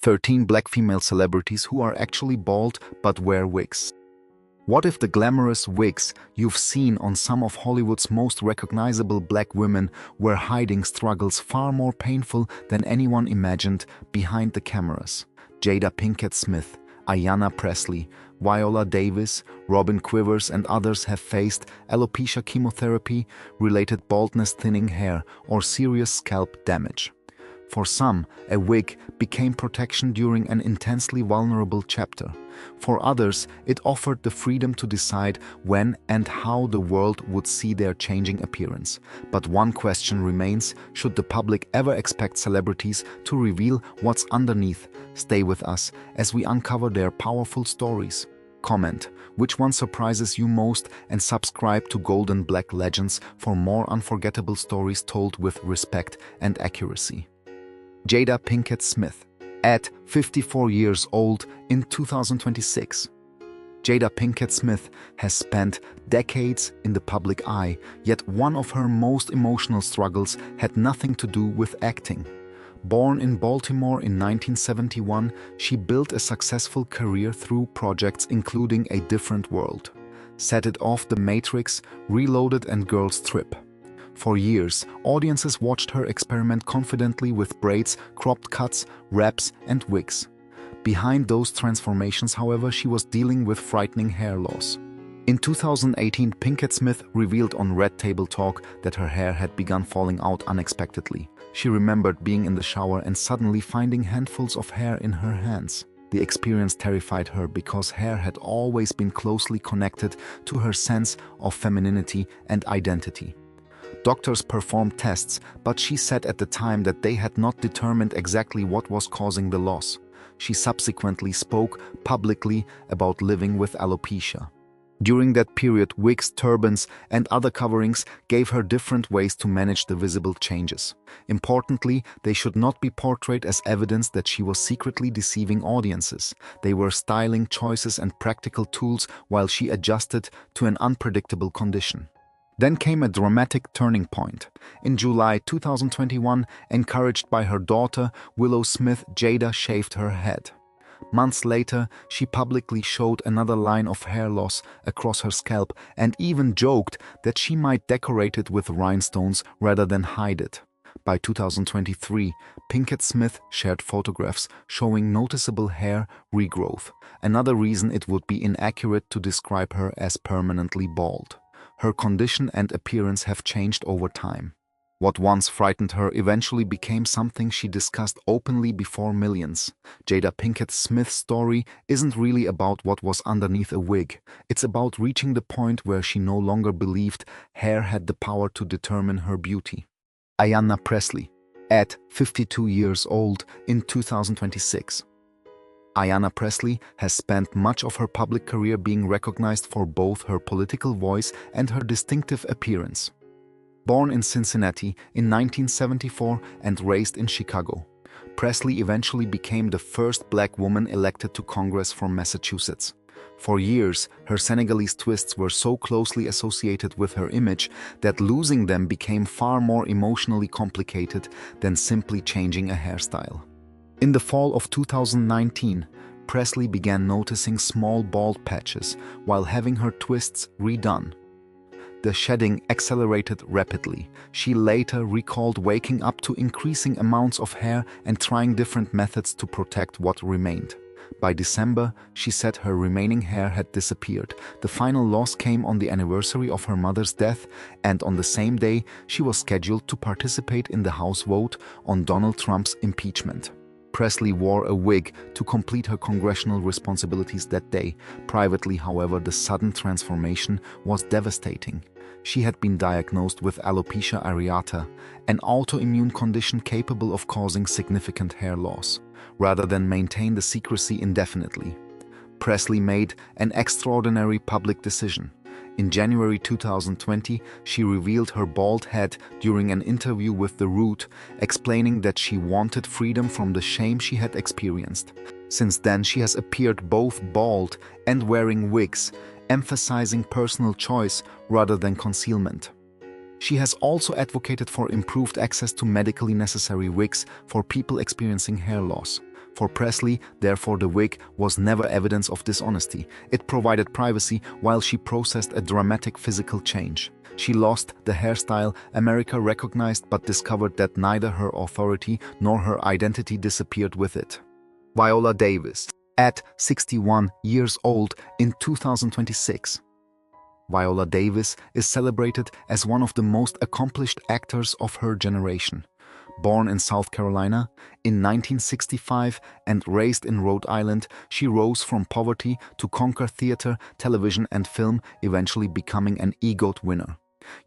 13 black female celebrities who are actually bald but wear wigs. What if the glamorous wigs you've seen on some of Hollywood's most recognizable black women were hiding struggles far more painful than anyone imagined behind the cameras? Jada Pinkett Smith, Ayanna Pressley, Viola Davis, Robin Quivers and others have faced alopecia chemotherapy-related baldness, thinning hair, or serious scalp damage. For some, a wig became protection during an intensely vulnerable chapter. For others, it offered the freedom to decide when and how the world would see their changing appearance. But one question remains: should the public ever expect celebrities to reveal what's underneath? Stay with us as we uncover their powerful stories. Comment which one surprises you most and subscribe to Golden Black Legends for more unforgettable stories told with respect and accuracy. Jada Pinkett Smith, at 54 years old in 2026. Jada Pinkett Smith has spent decades in the public eye, yet one of her most emotional struggles had nothing to do with acting. Born in Baltimore in 1971, she built a successful career through projects including A Different World, Set It Off, The Matrix, Reloaded and Girls Trip. For years, audiences watched her experiment confidently with braids, cropped cuts, wraps, and wigs. Behind those transformations, however, she was dealing with frightening hair loss. In 2018, Pinkett Smith revealed on Red Table Talk that her hair had begun falling out unexpectedly. She remembered being in the shower and suddenly finding handfuls of hair in her hands. The experience terrified her because hair had always been closely connected to her sense of femininity and identity. Doctors performed tests, but she said at the time that they had not determined exactly what was causing the loss. She subsequently spoke publicly about living with alopecia. During that period, wigs, turbans, and other coverings gave her different ways to manage the visible changes. Importantly, they should not be portrayed as evidence that she was secretly deceiving audiences. They were styling choices and practical tools while she adjusted to an unpredictable condition. Then came a dramatic turning point. In July 2021, encouraged by her daughter, Willow Smith, Jada shaved her head. Months later, she publicly showed another line of hair loss across her scalp and even joked that she might decorate it with rhinestones rather than hide it. By 2023, Pinkett Smith shared photographs showing noticeable hair regrowth, another reason it would be inaccurate to describe her as permanently bald. Her condition and appearance have changed over time. What once frightened her eventually became something she discussed openly before millions. Jada Pinkett Smith's story isn't really about what was underneath a wig. It's about reaching the point where she no longer believed hair had the power to determine her beauty. Ayanna Pressley, at 52 years old in 2026. Ayanna Pressley has spent much of her public career being recognized for both her political voice and her distinctive appearance. Born in Cincinnati in 1974 and raised in Chicago, Pressley eventually became the first black woman elected to Congress from Massachusetts. For years, her Senegalese twists were so closely associated with her image that losing them became far more emotionally complicated than simply changing a hairstyle. In the fall of 2019, Pressley began noticing small bald patches while having her twists redone. The shedding accelerated rapidly. She later recalled waking up to increasing amounts of hair and trying different methods to protect what remained. By December, she said her remaining hair had disappeared. The final loss came on the anniversary of her mother's death, and on the same day, she was scheduled to participate in the House vote on Donald Trump's impeachment. Pressley wore a wig to complete her congressional responsibilities that day. Privately, however, the sudden transformation was devastating. She had been diagnosed with alopecia areata, an autoimmune condition capable of causing significant hair loss. Rather than maintain the secrecy indefinitely, Pressley made an extraordinary public decision. In January 2020, she revealed her bald head during an interview with The Root, explaining that she wanted freedom from the shame she had experienced. Since then, she has appeared both bald and wearing wigs, emphasizing personal choice rather than concealment. She has also advocated for improved access to medically necessary wigs for people experiencing hair loss. For Presley, therefore, the wig was never evidence of dishonesty. It provided privacy while she processed a dramatic physical change. She lost the hairstyle America recognized but discovered that neither her authority nor her identity disappeared with it. Viola Davis, at 61 years old in 2026. Viola Davis is celebrated as one of the most accomplished actors of her generation. Born in South Carolina in 1965 and raised in Rhode Island, she rose from poverty to conquer theater, television, and film, eventually becoming an EGOT winner.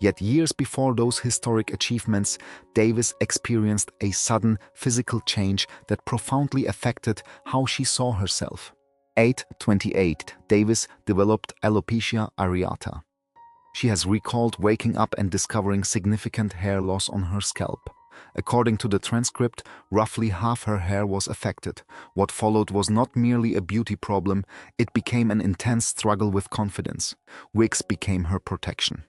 Yet years before those historic achievements, Davis experienced a sudden physical change that profoundly affected how she saw herself. At 28, Davis developed alopecia areata. She has recalled waking up and discovering significant hair loss on her scalp. According to the transcript, roughly half her hair was affected. What followed was not merely a beauty problem, it became an intense struggle with confidence. Wigs became her protection.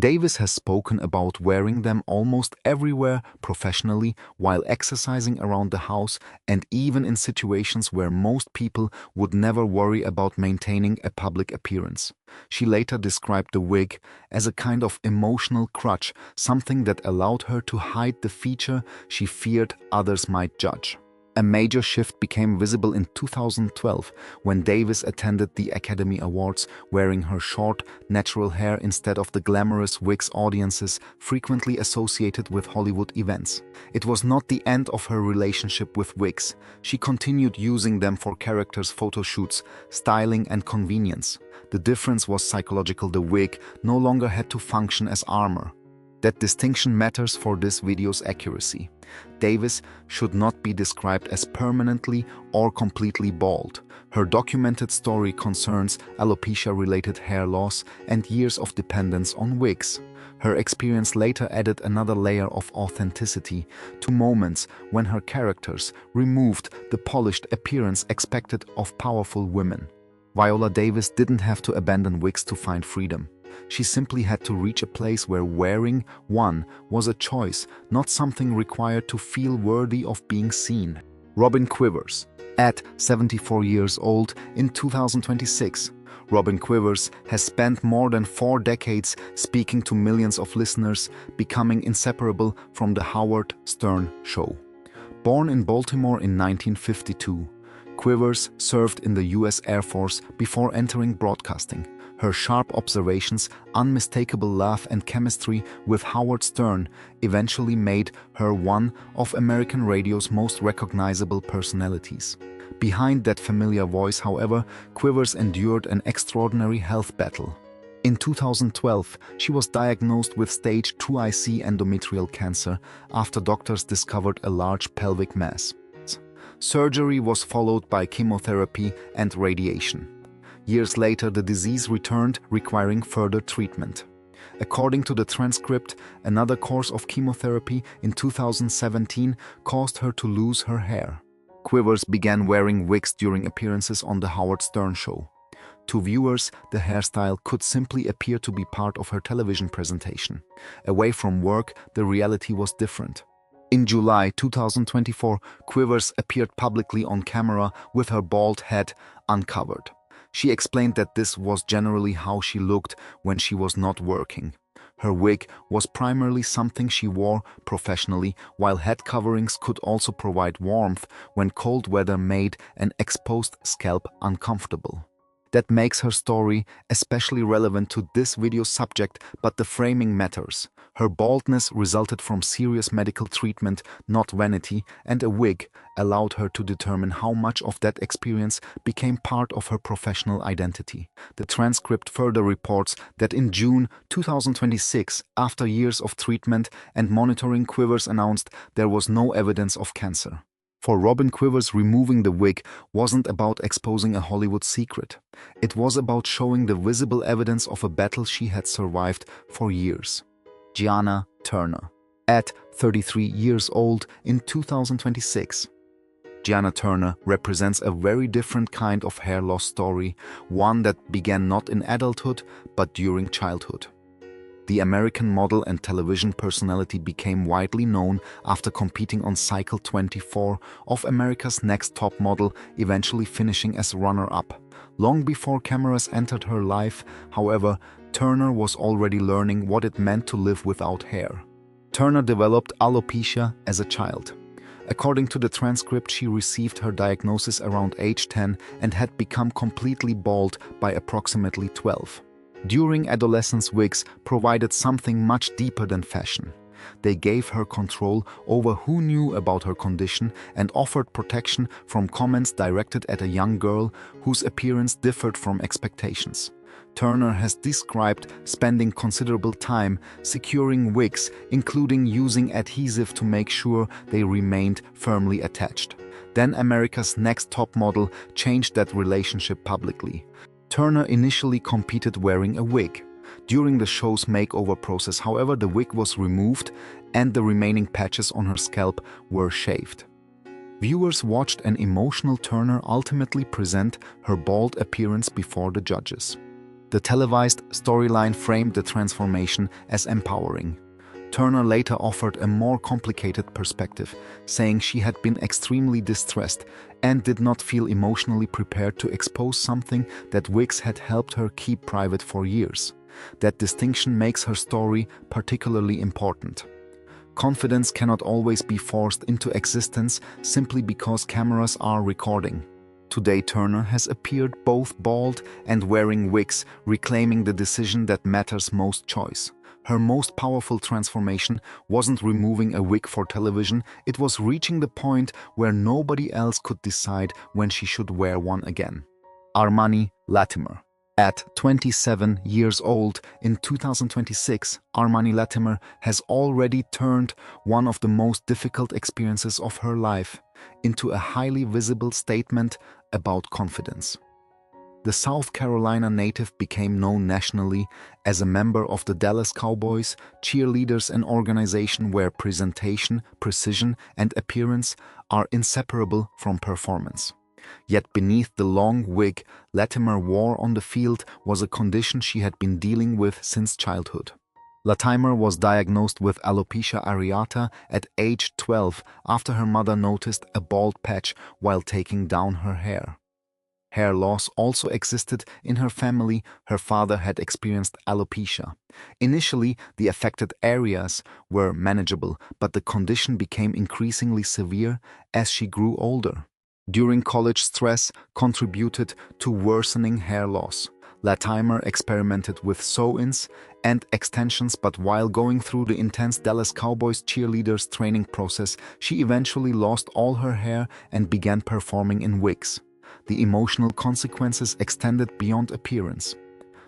Davis has spoken about wearing them almost everywhere professionally, while exercising around the house, and even in situations where most people would never worry about maintaining a public appearance. She later described the wig as a kind of emotional crutch, something that allowed her to hide the feature she feared others might judge. A major shift became visible in 2012 when Davis attended the Academy Awards wearing her short, natural hair instead of the glamorous wigs audiences frequently associated with Hollywood events. It was not the end of her relationship with wigs. She continued using them for characters' photo shoots, styling, and convenience. The difference was psychological. The wig no longer had to function as armor. That distinction matters for this video's accuracy. Davis should not be described as permanently or completely bald. Her documented story concerns alopecia-related hair loss and years of dependence on wigs. Her experience later added another layer of authenticity to moments when her characters removed the polished appearance expected of powerful women. Viola Davis didn't have to abandon wigs to find freedom. She simply had to reach a place where wearing one was a choice, not something required to feel worthy of being seen. Robin Quivers, at 74 years old in 2026. Robin Quivers has spent more than 4 decades speaking to millions of listeners, becoming inseparable from The Howard Stern Show. Born in Baltimore in 1952, Quivers served in the U.S. Air Force before entering broadcasting. Her sharp observations, unmistakable laugh, and chemistry with Howard Stern eventually made her one of American radio's most recognizable personalities. Behind that familiar voice, however, Quivers endured an extraordinary health battle. In 2012, she was diagnosed with stage 2IC endometrial cancer after doctors discovered a large pelvic mass. Surgery was followed by chemotherapy and radiation. Years later, the disease returned, requiring further treatment. According to the transcript, another course of chemotherapy in 2017 caused her to lose her hair. Quivers began wearing wigs during appearances on The Howard Stern Show. To viewers, the hairstyle could simply appear to be part of her television presentation. Away from work, the reality was different. In July 2024, Quivers appeared publicly on camera with her bald head uncovered. She explained that this was generally how she looked when she was not working. Her wig was primarily something she wore professionally, while head coverings could also provide warmth when cold weather made an exposed scalp uncomfortable. That makes her story especially relevant to this video's subject, but the framing matters. Her baldness resulted from serious medical treatment, not vanity, and a wig allowed her to determine how much of that experience became part of her professional identity. The transcript further reports that in June 2026, after years of treatment and monitoring, Quivers announced there was no evidence of cancer. For Robin Quivers, removing the wig wasn't about exposing a Hollywood secret. It was about showing the visible evidence of a battle she had survived for years. Gianna Turner, at 33 years old in 2026. Gianna Turner represents a very different kind of hair loss story, one that began not in adulthood but during childhood. The American model and television personality became widely known after competing on Cycle 24 of America's Next Top Model, eventually finishing as runner-up. Long before cameras entered her life, however, Turner was already learning what it meant to live without hair. Turner developed alopecia as a child. According to the transcript, she received her diagnosis around age 10 and had become completely bald by approximately 12. During adolescence, wigs provided something much deeper than fashion. They gave her control over who knew about her condition and offered protection from comments directed at a young girl whose appearance differed from expectations. Turner has described spending considerable time securing wigs, including using adhesive to make sure they remained firmly attached. Then America's Next Top Model changed that relationship publicly. Turner initially competed wearing a wig. During the show's makeover process, however, the wig was removed and the remaining patches on her scalp were shaved. Viewers watched an emotional Turner ultimately present her bald appearance before the judges. The televised storyline framed the transformation as empowering. Turner later offered a more complicated perspective, saying she had been extremely distressed and did not feel emotionally prepared to expose something that wigs had helped her keep private for years. That distinction makes her story particularly important. Confidence cannot always be forced into existence simply because cameras are recording. Today, Turner has appeared both bald and wearing wigs, reclaiming the decision that matters most: choice. Her most powerful transformation wasn't removing a wig for television, it was reaching the point where nobody else could decide when she should wear one again. Armani Latimer. At 27 years old in 2026, Armani Latimer has already turned one of the most difficult experiences of her life into a highly visible statement about confidence. The South Carolina native became known nationally as a member of the Dallas Cowboys, cheerleaders, an organization where presentation, precision, and appearance are inseparable from performance. Yet beneath the long wig Latimer wore on the field was a condition she had been dealing with since childhood. Latimer was diagnosed with alopecia areata at age 12 after her mother noticed a bald patch while taking down her hair. Hair loss also existed in her family. Her father had experienced alopecia. Initially, the affected areas were manageable, but the condition became increasingly severe as she grew older. During college, stress contributed to worsening hair loss. Latimer experimented with sew-ins and extensions, but while going through the intense Dallas Cowboys cheerleaders training process, she eventually lost all her hair and began performing in wigs. The emotional consequences extended beyond appearance.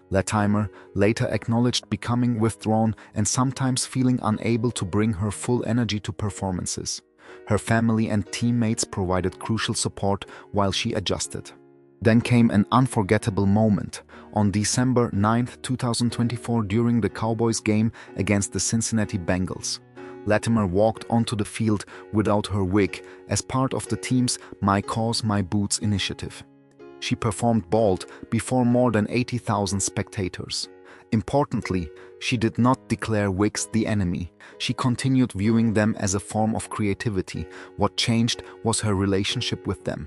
Latimer later acknowledged becoming withdrawn and sometimes feeling unable to bring her full energy to performances. Her family and teammates provided crucial support while she adjusted. Then came an unforgettable moment. On December 9, 2024, during the Cowboys game against the Cincinnati Bengals, Latimer walked onto the field without her wig as part of the team's My Cause, My Boots initiative. She performed bald before more than 80,000 spectators. Importantly, she did not declare wigs the enemy. She continued viewing them as a form of creativity. What changed was her relationship with them.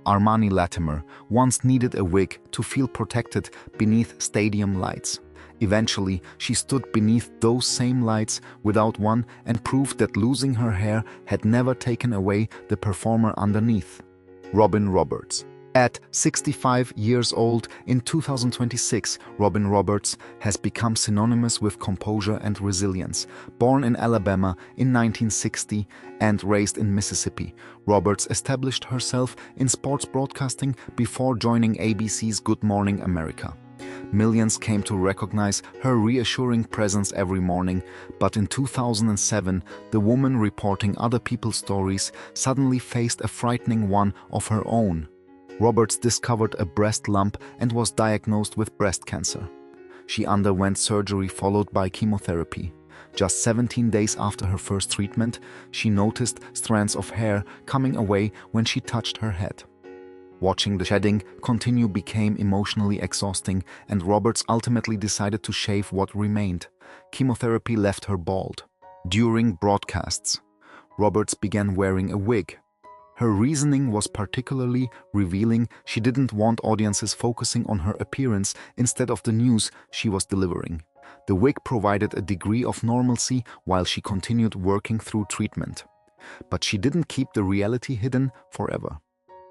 Armani Latimer once needed a wig to feel protected beneath stadium lights. Eventually, she stood beneath those same lights without one and proved that losing her hair had never taken away the performer underneath. Robin Roberts. At 65 years old in 2026, Robin Roberts has become synonymous with composure and resilience. Born in Alabama in 1960 and raised in Mississippi, Roberts established herself in sports broadcasting before joining ABC's Good Morning America. Millions came to recognize her reassuring presence every morning, but in 2007, the woman reporting other people's stories suddenly faced a frightening one of her own. Roberts discovered a breast lump and was diagnosed with breast cancer. She underwent surgery followed by chemotherapy. Just 17 days after her first treatment, she noticed strands of hair coming away when she touched her head. Watching the shedding continue became emotionally exhausting, and Roberts ultimately decided to shave what remained. chemotherapy left her bald. During broadcasts, Roberts began wearing a wig. Her reasoning was particularly revealing. She didn't want audiences focusing on her appearance instead of the news she was delivering. The wig provided a degree of normalcy while she continued working through treatment. But she didn't keep the reality hidden forever.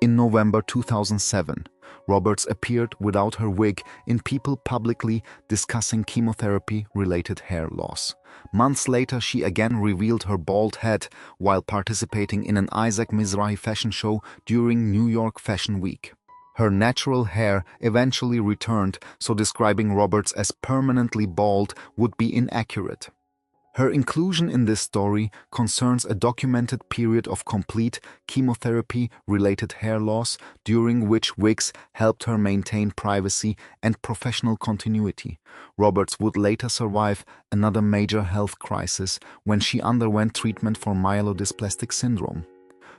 In November 2007, Roberts appeared without her wig in People publicly discussing chemotherapy-related hair loss. Months later, she again revealed her bald head while participating in an Isaac Mizrahi fashion show during New York Fashion Week. Her natural hair eventually returned, so describing Roberts as permanently bald would be inaccurate. Her inclusion in this story concerns a documented period of complete chemotherapy-related hair loss during which wigs helped her maintain privacy and professional continuity. Roberts would later survive another major health crisis when she underwent treatment for myelodysplastic syndrome.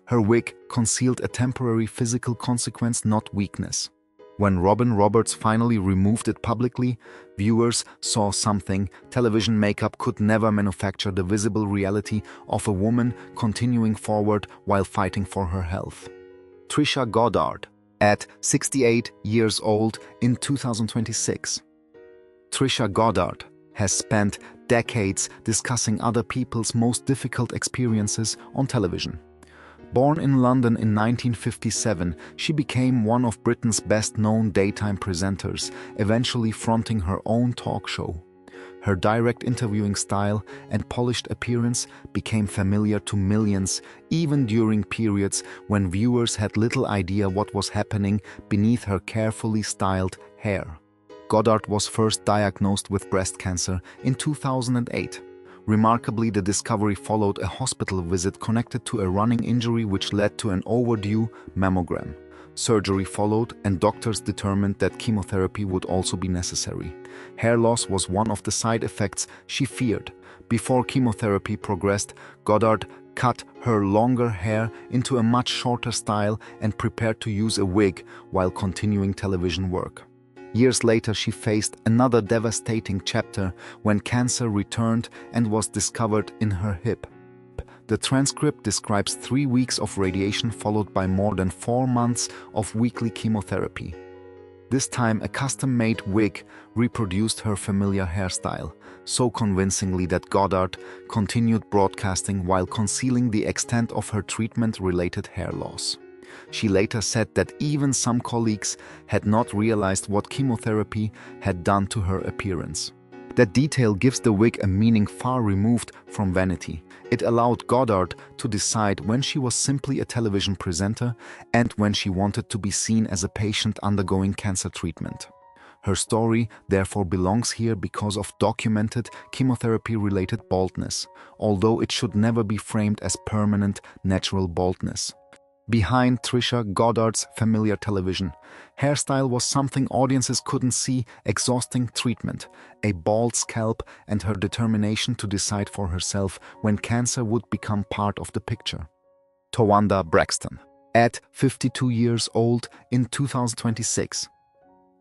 Her wig concealed a temporary physical consequence, not weakness. When Robin Roberts finally removed it publicly, viewers saw something television makeup could never manufacture: the visible reality of a woman continuing forward while fighting for her health. Trisha Goddard, at 68 years old in 2026. Trisha Goddard has spent decades discussing other people's most difficult experiences on television. Born in London in 1957, she became one of Britain's best-known daytime presenters, eventually fronting her own talk show. Her direct interviewing style and polished appearance became familiar to millions, even during periods when viewers had little idea what was happening beneath her carefully styled hair. Goddard was first diagnosed with breast cancer in 2008. Remarkably, the discovery followed a hospital visit connected to a running injury which led to an overdue mammogram. Surgery followed, and doctors determined that chemotherapy would also be necessary. Hair loss was one of the side effects she feared. Before chemotherapy progressed, Goddard cut her longer hair into a much shorter style and prepared to use a wig while continuing television work. Years later, she faced another devastating chapter when cancer returned and was discovered in her hip. The transcript describes 3 weeks of radiation followed by more than 4 months of weekly chemotherapy. This time, a custom-made wig reproduced her familiar hairstyle, so convincingly that Goddard continued broadcasting while concealing the extent of her treatment-related hair loss. She later said that even some colleagues had not realized what chemotherapy had done to her appearance. That detail gives the wig a meaning far removed from vanity. It allowed Goddard to decide when she was simply a television presenter and when she wanted to be seen as a patient undergoing cancer treatment. Her story therefore belongs here because of documented chemotherapy-related baldness, although it should never be framed as permanent, natural baldness. Behind Trisha Goddard's familiar television hairstyle was something audiences couldn't see: exhausting treatment, a bald scalp, and her determination to decide for herself when cancer would become part of the picture. Towanda Braxton, at 52 years old in 2026.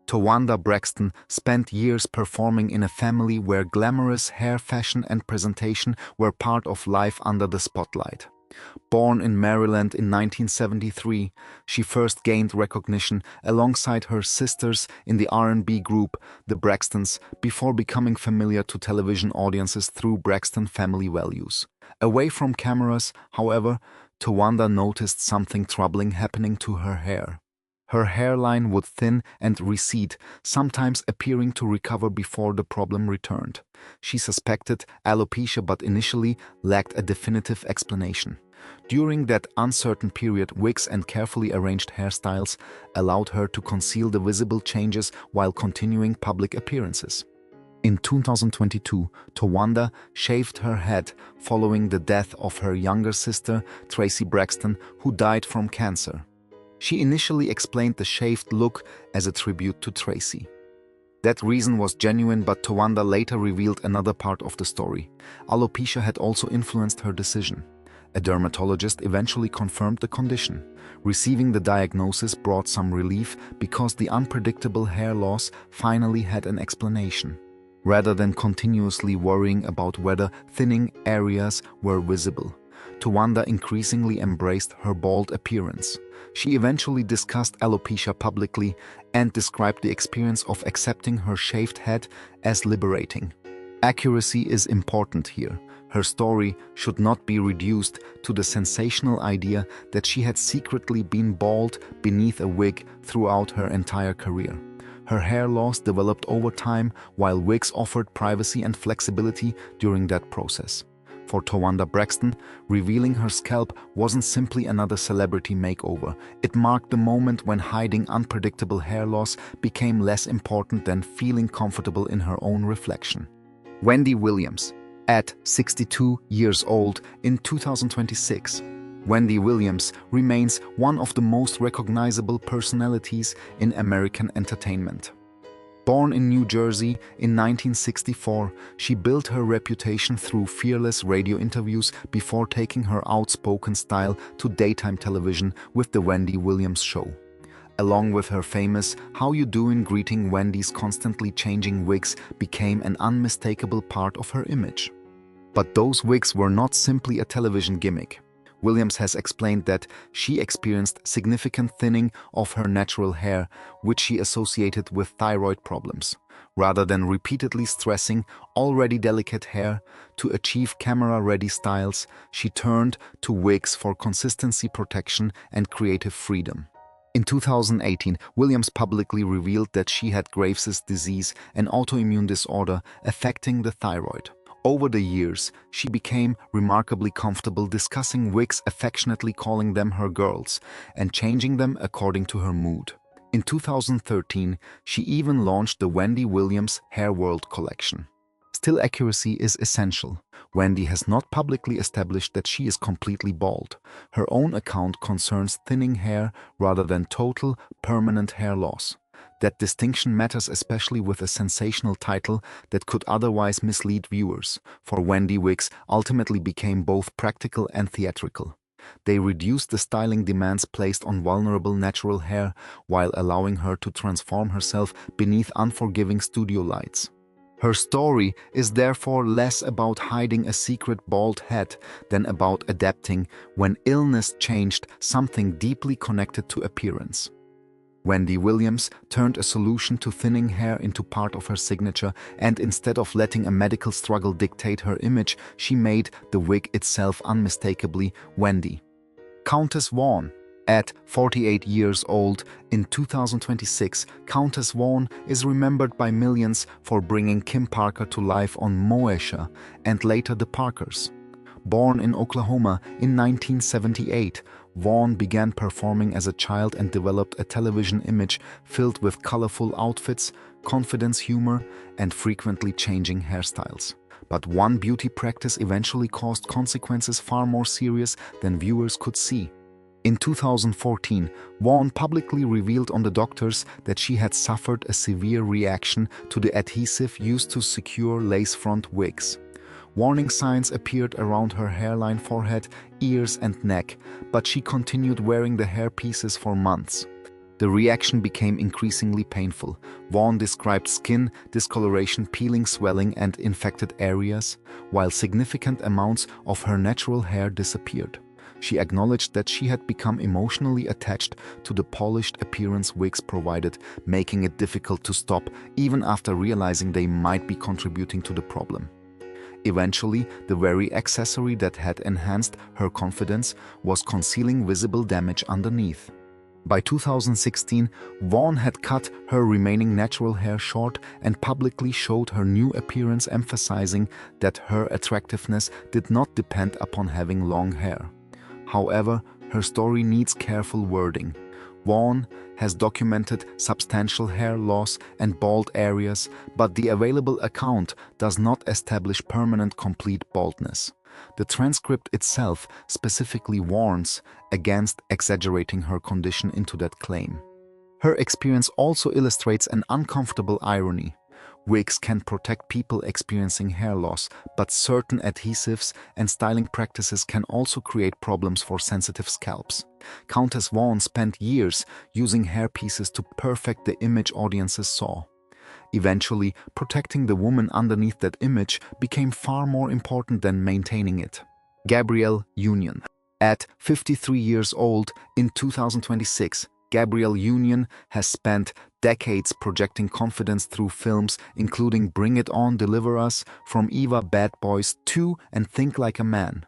Towanda Braxton spent years performing in a family where glamorous hair, fashion, and presentation were part of life under the spotlight. Born in Maryland in 1973, she first gained recognition alongside her sisters in the R&B group The Braxtons before becoming familiar to television audiences through Braxton Family Values. Away from cameras, however, Towanda noticed something troubling happening to her hair. Her hairline would thin and recede, sometimes appearing to recover before the problem returned. She suspected alopecia but initially lacked a definitive explanation. During that uncertain period, wigs and carefully arranged hairstyles allowed her to conceal the visible changes while continuing public appearances. In 2022, Towanda shaved her head following the death of her younger sister, Tracy Braxton, who died from cancer. She initially explained the shaved look as a tribute to Tracy. That reason was genuine, but Towanda later revealed another part of the story. Alopecia had also influenced her decision. A dermatologist eventually confirmed the condition. Receiving the diagnosis brought some relief because the unpredictable hair loss finally had an explanation. rather than continuously worrying about whether thinning areas were visible. Towanda increasingly embraced her bald appearance. She eventually discussed alopecia publicly and described the experience of accepting her shaved head as liberating. Accuracy is important here. Her story should not be reduced to the sensational idea that she had secretly been bald beneath a wig throughout her entire career. Her hair loss developed over time, while wigs offered privacy and flexibility during that process. For Towanda Braxton, revealing her scalp wasn't simply another celebrity makeover. It marked the moment when hiding unpredictable hair loss became less important than feeling comfortable in her own reflection. Wendy Williams, at 62 years old in 2026. Wendy Williams remains one of the most recognizable personalities in American entertainment. Born in New Jersey in 1964, she built her reputation through fearless radio interviews before taking her outspoken style to daytime television with The Wendy Williams Show. Along with her famous "How You Doin" greeting, Wendy's constantly changing wigs became an unmistakable part of her image. But those wigs were not simply a television gimmick. Williams has explained that she experienced significant thinning of her natural hair, which she associated with thyroid problems. Rather than repeatedly stressing already delicate hair to achieve camera-ready styles, she turned to wigs for consistency, protection, and creative freedom. In 2018, Williams publicly revealed that she had Graves' disease, an autoimmune disorder affecting the thyroid. Over the years, she became remarkably comfortable discussing wigs, affectionately calling them her girls, and changing them according to her mood. In 2013, she even launched the Wendy Williams Hair World collection. Still, accuracy is essential. Wendy has not publicly established that she is completely bald. Her own account concerns thinning hair rather than total, permanent hair loss. That distinction matters especially with a sensational title that could otherwise mislead viewers, for Wendy wigs ultimately became both practical and theatrical. They reduced the styling demands placed on vulnerable natural hair while allowing her to transform herself beneath unforgiving studio lights. Her story is therefore less about hiding a secret bald head than about adapting when illness changed something deeply connected to appearance. Wendy Williams turned a solution to thinning hair into part of her signature, and instead of letting a medical struggle dictate her image, she made the wig itself unmistakably Wendy. Countess Vaughn. At 48 years old in 2026, Countess Vaughn is remembered by millions for bringing Kim Parker to life on Moesha and later The Parkers. Born in Oklahoma in 1978, Vaughn began performing as a child and developed a television image filled with colorful outfits, confidence, humor, and frequently changing hairstyles. But one beauty practice eventually caused consequences far more serious than viewers could see. In 2014, Vaughn publicly revealed on the doctors that she had suffered a severe reaction to the adhesive used to secure lace-front wigs. Warning signs appeared around her hairline, forehead, ears, and neck, but she continued wearing the hairpieces for months. The reaction became increasingly painful. Vaughn described skin discoloration, peeling, swelling, and infected areas, while significant amounts of her natural hair disappeared. She acknowledged that she had become emotionally attached to the polished appearance wigs provided, making it difficult to stop even after realizing they might be contributing to the problem. Eventually, the very accessory that had enhanced her confidence was concealing visible damage underneath. By 2016, Vaughn had cut her remaining natural hair short and publicly showed her new appearance, emphasizing that her attractiveness did not depend upon having long hair. However, her story needs careful wording. Vaughn has documented substantial hair loss and bald areas, but the available account does not establish permanent complete baldness. The transcript itself specifically warns against exaggerating her condition into that claim. Her experience also illustrates an uncomfortable irony. Wigs can protect people experiencing hair loss, but certain adhesives and styling practices can also create problems for sensitive scalps. Countess Vaughn spent years using hairpieces to perfect the image audiences saw. Eventually, protecting the woman underneath that image became far more important than maintaining it. Gabrielle Union. At 53 years old in 2026, Gabrielle Union has spent decades projecting confidence through films including Bring It On, Deliver Us, From Eva, Bad Boys 2, and Think Like a Man.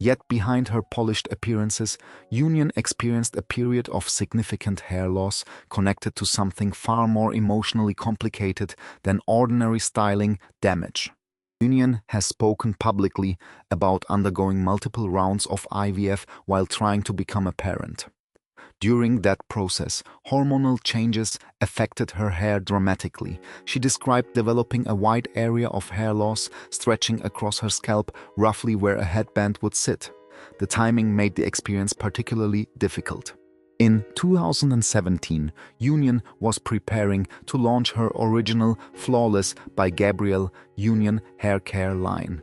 Yet behind her polished appearances, Union experienced a period of significant hair loss connected to something far more emotionally complicated than ordinary styling: damage. Union has spoken publicly about undergoing multiple rounds of IVF while trying to become a parent. During that process, hormonal changes affected her hair dramatically. She described developing a wide area of hair loss stretching across her scalp, roughly where a headband would sit. The timing made the experience particularly difficult. In 2017, Union was preparing to launch her original Flawless by Gabrielle Union hair care line.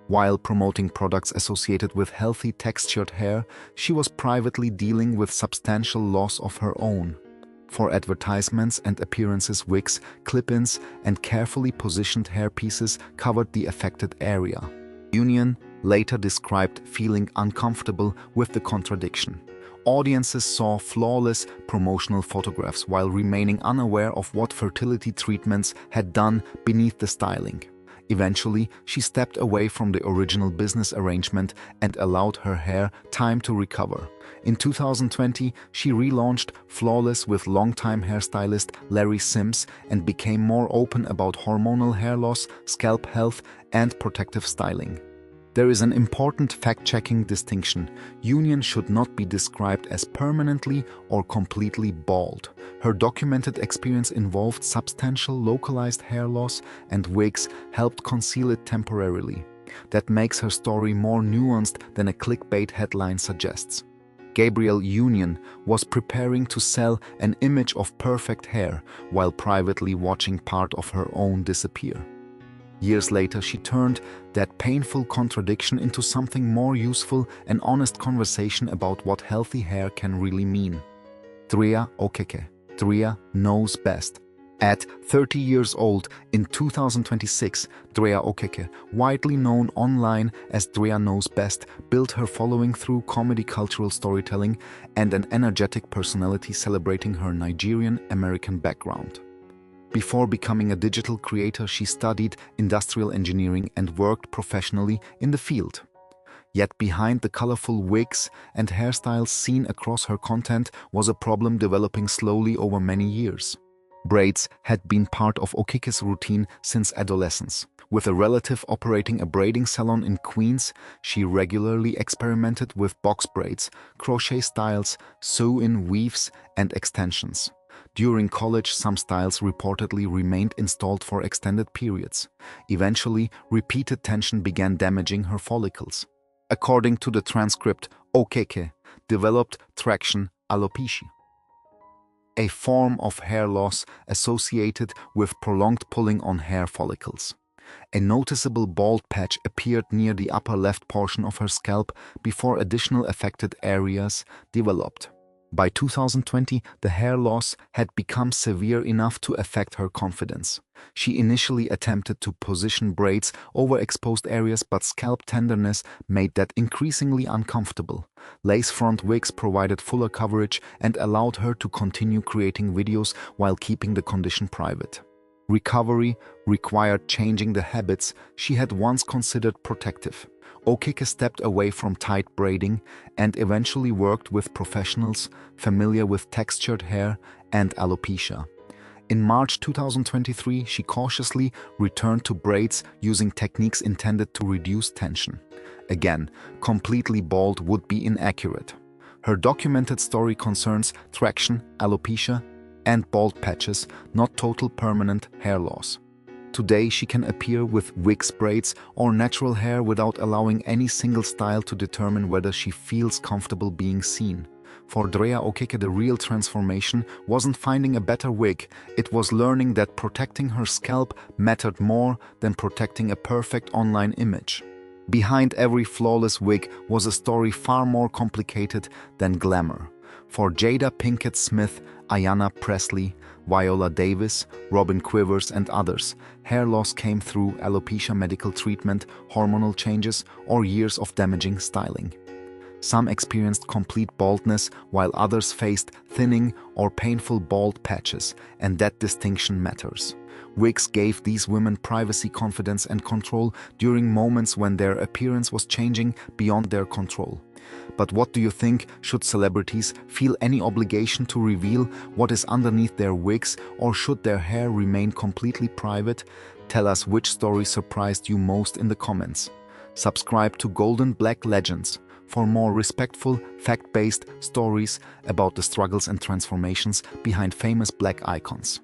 While promoting products associated with healthy textured hair, she was privately dealing with substantial loss of her own. For advertisements and appearances, wigs, clip-ins, and carefully positioned hairpieces covered the affected area. Union later described feeling uncomfortable with the contradiction. Audiences saw flawless promotional photographs while remaining unaware of what fertility treatments had done beneath the styling. Eventually, she stepped away from the original business arrangement and allowed her hair time to recover. In 2020, she relaunched Flawless with longtime hairstylist Larry Sims and became more open about hormonal hair loss, scalp health, and protective styling. There is an important fact-checking distinction. Union should not be described as permanently or completely bald. Her documented experience involved substantial localized hair loss, and wigs helped conceal it temporarily. That makes her story more nuanced than a clickbait headline suggests. Gabrielle Union was preparing to sell an image of perfect hair while privately watching part of her own disappear. Years later, she turned that painful contradiction into something more useful: an honest conversation about what healthy hair can really mean. Drea Okeke. Drea knows best. At 30 years old in 2026, Drea Okeke, widely known online as Drea Knows Best, built her following through comedy, cultural storytelling, and an energetic personality celebrating her Nigerian-American background. Before becoming a digital creator, she studied industrial engineering and worked professionally in the field. Yet behind the colorful wigs and hairstyles seen across her content was a problem developing slowly over many years. Braids had been part of Okeke's routine since adolescence. With a relative operating a braiding salon in Queens, she regularly experimented with box braids, crochet styles, sew-in weaves, and extensions. During college, some styles reportedly remained installed for extended periods. Eventually, repeated tension began damaging her follicles. According to the transcript, Okeke developed traction alopecia, a form of hair loss associated with prolonged pulling on hair follicles. A noticeable bald patch appeared near the upper left portion of her scalp before additional affected areas developed. By 2020, the hair loss had become severe enough to affect her confidence. She initially attempted to position braids over exposed areas, but scalp tenderness made that increasingly uncomfortable. Lace front wigs provided fuller coverage and allowed her to continue creating videos while keeping the condition private. Recovery required changing the habits she had once considered protective. Okeke stepped away from tight braiding and eventually worked with professionals familiar with textured hair and alopecia. In March 2023, she cautiously returned to braids using techniques intended to reduce tension. Again, completely bald would be inaccurate. Her documented story concerns traction, alopecia, and bald patches, not total permanent hair loss. Today, she can appear with wigs, braids, or natural hair without allowing any single style to determine whether she feels comfortable being seen. For Drea Okeke, the real transformation wasn't finding a better wig, it was learning that protecting her scalp mattered more than protecting a perfect online image. Behind every flawless wig was a story far more complicated than glamour. For Jada Pinkett Smith, Ayanna Pressley, Viola Davis, Robin Quivers, and others, hair loss came through alopecia medical treatment, hormonal changes, or years of damaging styling. Some experienced complete baldness, while others faced thinning or painful bald patches, and that distinction matters. Wigs gave these women privacy, confidence, and control during moments when their appearance was changing beyond their control. But what do you think? Should celebrities feel any obligation to reveal what is underneath their wigs, or should their hair remain completely private? Tell us which story surprised you most in the comments. Subscribe to Golden Black Legends for more respectful, fact-based stories about the struggles and transformations behind famous black icons.